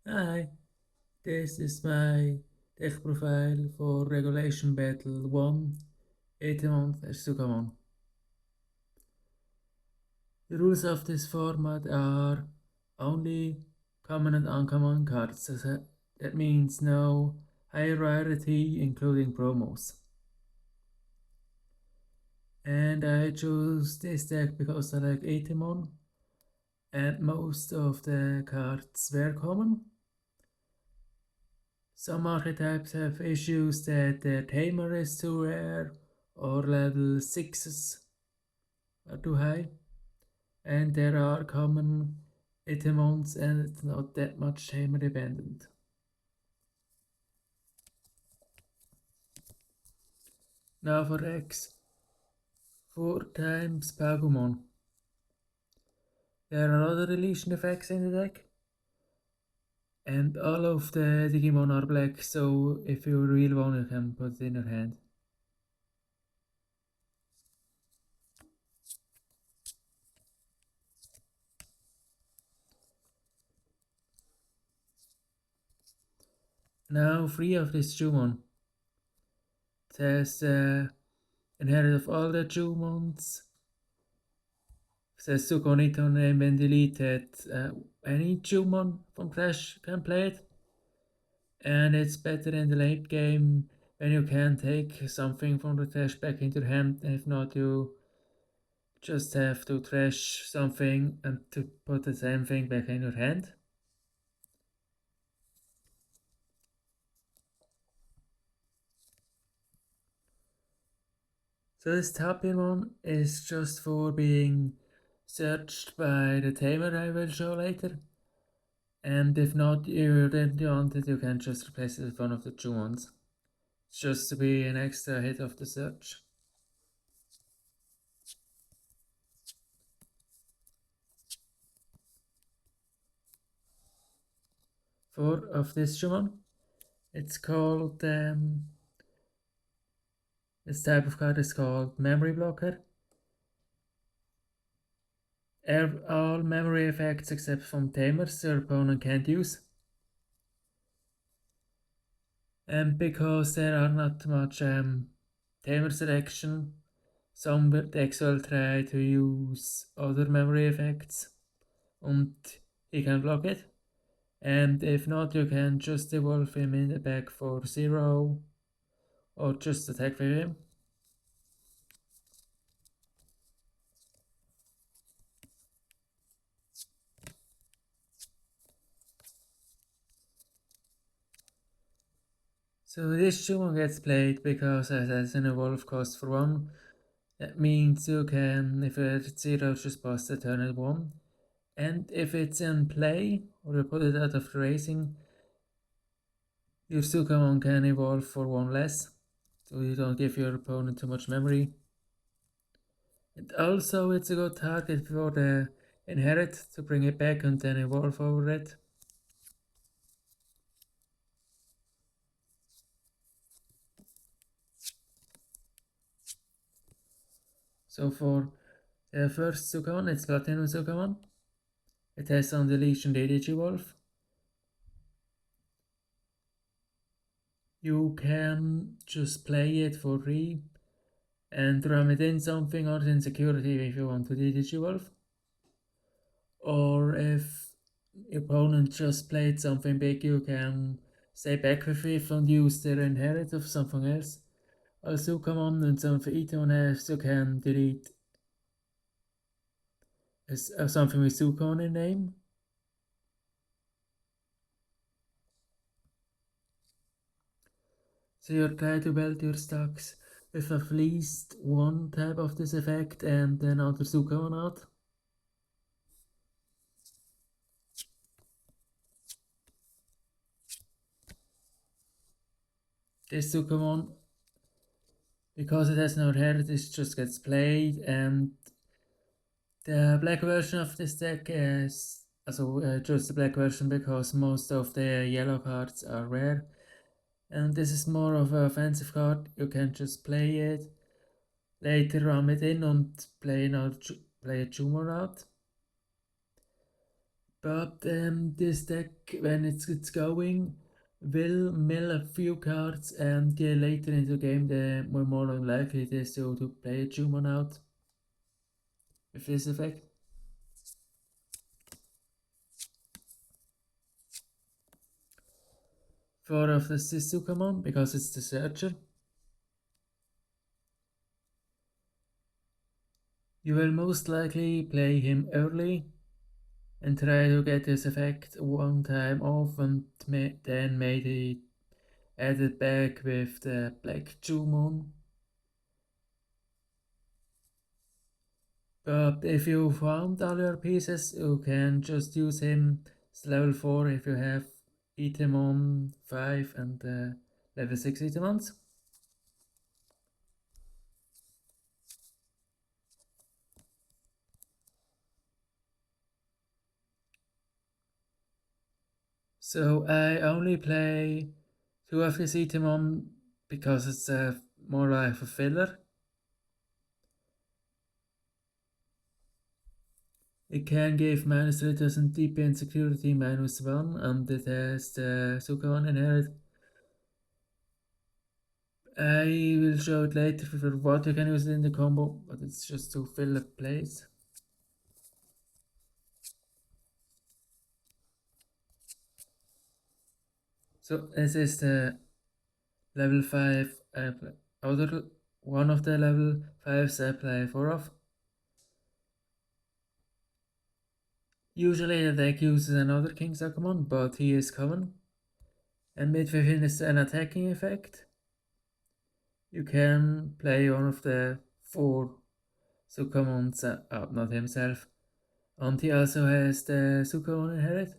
Hi, this is my deck profile for Regulation Battle 1, Etemon vs Sukamon. The rules of this format are only common and uncommon cards, so that means no high rarity including promos. And I chose this deck because I like Etemon and most of the cards were common. Some archetypes have issues that their Tamer is too rare or level 6s are too high, and there are common Etemons and it's not that much Tamer dependent. Now for X, 4 times Pagumon. There are other deletion effects in the deck, and all of the Digimon are black, so if you really want you can put it in your hand. Now 3 of this Jumon. It has inherit of all the Jumons. Says Sukamon name when deleted. Any Jumon from Crash can play it. And it's better in the late game when you can take something from the trash back into your hand. And if not, you just have to trash something and to put the same thing back in your hand. So this Tapion is just for being searched by the Tamer I will show later. And if not, you then want it, you can just replace it with one of the two ones. It's just to be an extra hit of the search. 4 of this Shumon. It's called, this type of card is called Memory Blocker. All memory effects except from Tamers your opponent can't use. And because there are not much Tamer selection, some decks will try to use other memory effects and he can block it. And if not, you can just evolve him in the back for 0 or just attack with him. So this Shumon gets played because it has an evolve cost for 1. That means you can, if it's 0, just pass the turn at 1. And if it's in play, or you put it out of the racing, your Sukamon can evolve for 1 less, so you don't give your opponent too much memory. And also it's a good target for the inherit to bring it back and then evolve over it. So for the first Sukamon, it's Platinum Sukamon. It has Unleash and Digivolve. You can just play it for free and ram it in something or in security if you want to Digivolve. Or if your opponent just played something big, you can stay back with it and use their inherit of something else. Also come on and some for Etemon has you can delete something with Sukamon in name. So you try to build your stacks with at least one type of this effect and then other Sukamon out. This Sukamon, because it has no heritage, just gets played, and the black version of this deck is also just the black version because most of the yellow cards are rare. And this is more of an offensive card, you can just play it, later ram it in and play a Jumor out. But this deck, when it's going, will mill a few cards, and the later in the game, the more likely it is to play a Digimon out with this effect. For of the Sukamon, because it's the searcher. You will most likely play him early and try to get his effect one time off, and then maybe add it back with the Black Digimon. But if you found all your pieces, you can just use him as level 4 if you have Etemon 5 and level 6 Etemons. So I only play 2 of his Etemon because it's more like a filler. It can give -3 and DP and security -1, and it has the Sukamon inherit. I will show it later for what you can use it in the combo, but it's just to fill a place. So this is the level 5 other one of the level 5s I play 4 of. Usually the deck uses another King Sukamon, but he is common. And mid within is an attacking effect. You can play one of the 4 Sukamons up, not himself. And he also has the Sukamon inherit.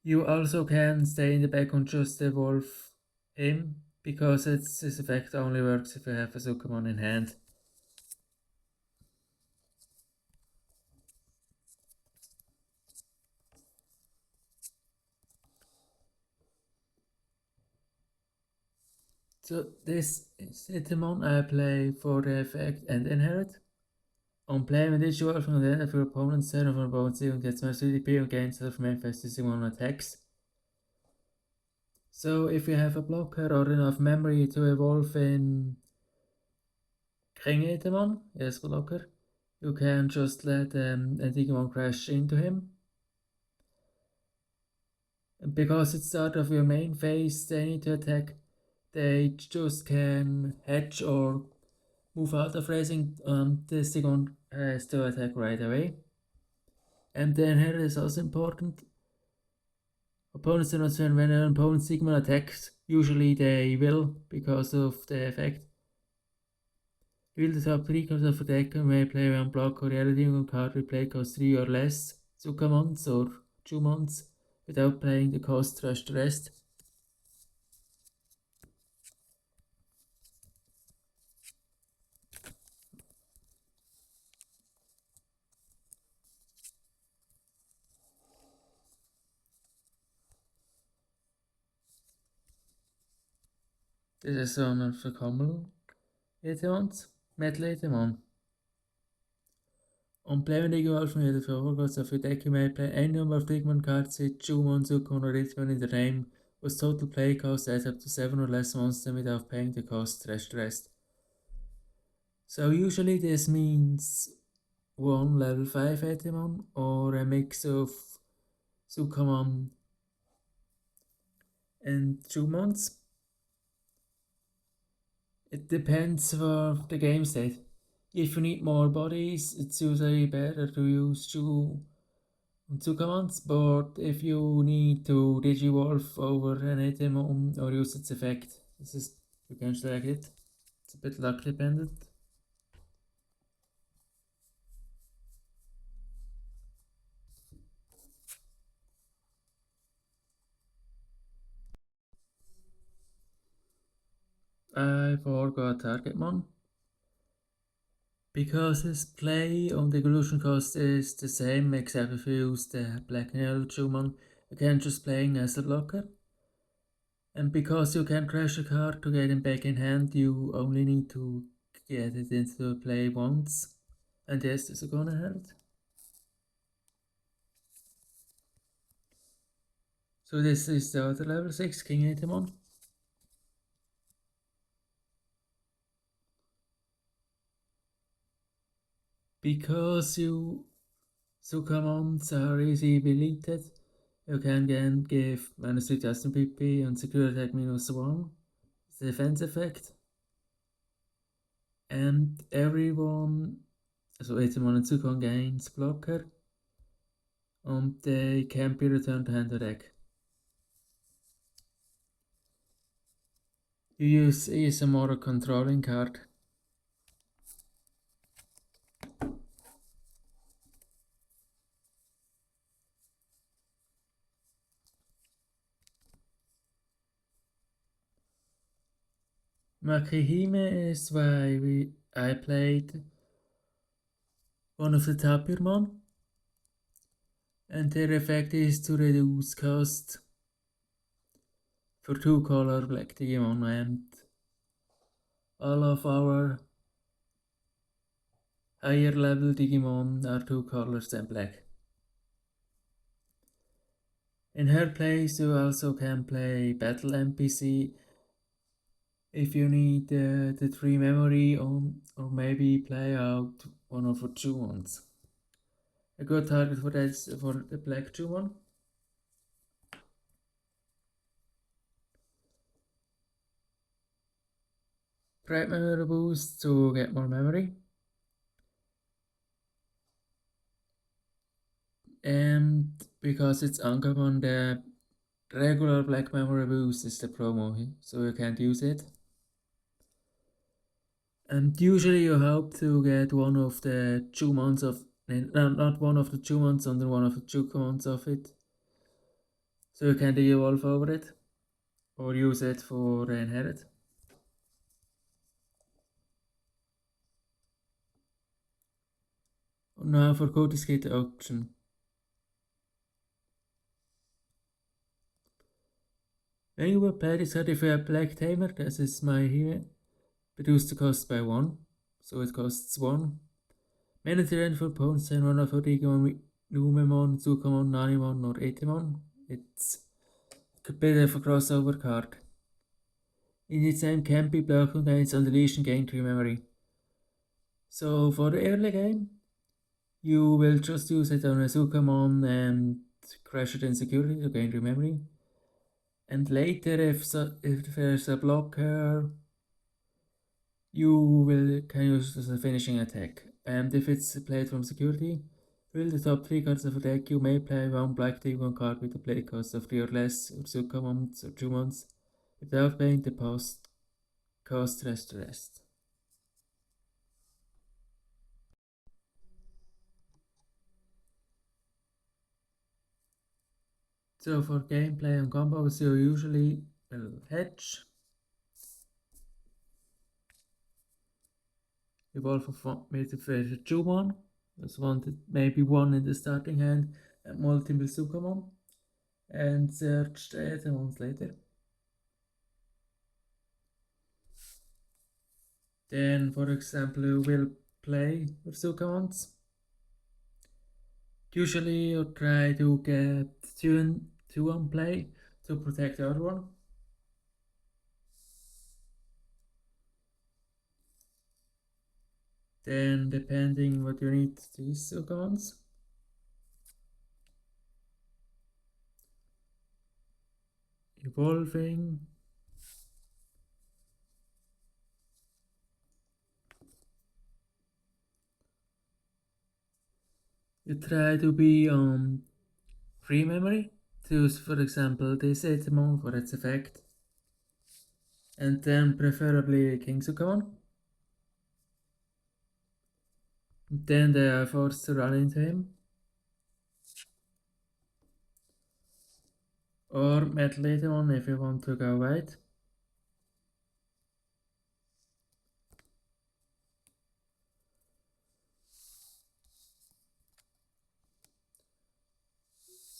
You also can stay in the back and just evolve him, because his effect only works if you have a Sukamon in hand. So this is Etemon I play for the effect and inherit. On playing with each roll from the end of your opponent's turn of an opponent's and gets my CDP and gains self-manifest Digimon attacks. So if you have a blocker or enough memory to evolve in King Etemon, yes blocker, you can just let a Digimon crash into him. Because it's start of your main phase, they need to attack. They just can hedge or move out of racing. This Digimon has to attack right away. And then here is also important. Opponents do not turn when an opponent's Digimon attacks. Usually they will, because of the effect. Reveal the top 3 cards of a deck and may play one block or the other Digimon card with play cost 3 or less Sukamons or Jumons without playing the cost rush the rest. This is one of the common Etemons, Metal Etemon. On play when Regualtion with the foregoes of your deck, you may play any number of Digimon cards with Jumon, Sukamon, or Etemon in the name, whose total play cost adds up to 7 or less monsters without paying the cost the rest. So usually this means one level 5 Etemon or a mix of Sukamon and Jumons. It depends for the game state. If you need more bodies, it's usually better to use two commands, but if you need to Digivolve over an item or use its effect, you can select it. It's a bit luck dependent. I forgot Targetmon. Because his play on the evolution cost is the same, except if you use the Black and Yellow Digimon, you can just playing as a blocker. And because you can crash a card to get him back in hand, you only need to get it into play once. And yes, this is gonna help. So this is the other level 6 King Etemon. Because you Sukamons are easy deleted, you can again give -3 Justin PP and secure attack -1, the defense effect. And everyone, so Etemon and Sukamon gains blocker, and they can be returned to hand to deck. You use ESMR controlling card. Makihime is why I played one of the Tapirmon, and their effect is to reduce cost for 2-color black Digimon, and all of our higher level Digimon are 2 colors than black. In her place you also can play Battle NPC if you need the 3 memory or maybe play out one of the 2 ones. A good target for that is for the black 2 one. Bright memory boost to get more memory. And because it's uncommon, the regular black memory boost is the promo, so you can't use it. And usually you hope to get one of the 2 months of, not one of the 2 months, under one of the 2 months of it. So you can de-evolve over it, or use it for inherit. Now for Cody's Kit option. When you will play this card, if you have Black Tamer, this is my here, reduce the cost by 1, so it costs 1. Mana terrain for opponents and one of Digimon, Lumemon, Sukamon, Nanimon, or Etemon. It's a bit of a crossover card. In its name can be blocked contains Unleash gain 3 memory. So for the early game, you will just use it on a Sukamon and crash it in security to gain 3 memory. And later, if there's a blocker, you can use it as a finishing attack. And if it's played from security, fill the top 3 cards of a deck. You may play one black Digimon card with a play cost of 3 or less, or Sukamons or 2 months, without paying the post cost rest. So for gameplay and combos, you usually will hedge, evolve with the Digimon, there's maybe one in the starting hand, and multiple Sukamon, and search the Etemons later. Then, for example, you will play with Sukamons. Usually, you try to get two on play to protect the other one. Then, depending what you need these Sukamons, evolving. You try to be on free memory to use, for example, this Etemon for its effect, and then preferably King Sukamon. Then they are forced to run into him, or Metal Etemon if you want to go white.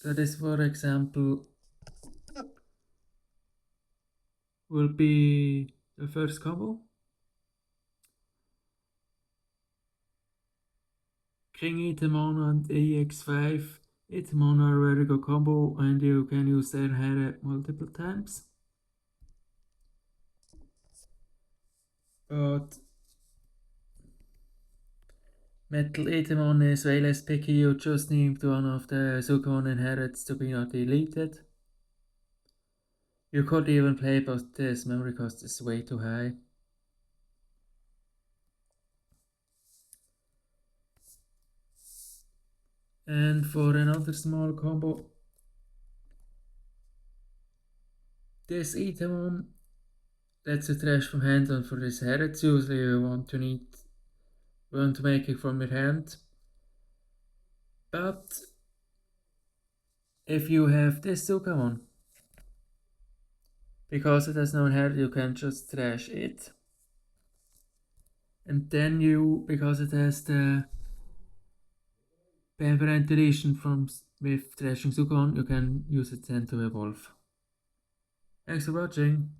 So this, for example, will be the first combo. King Etemon and EX5 Etemon are a very good combo and you can use their hair multiple times. But Metal Etemon is way less picky, you just need one of the Sukamon inherits to be not deleted. You could even play, but this memory cost is way too high. And for another small combo, this Etemon lets you trash from hand, and for this herits usually you want to make it from your hand. But if you have this Sukamon, because it has no head, you can just trash it. And then you, because it has the permanent deletion from with trashing Sukamon, you can use it then to evolve. Thanks for watching.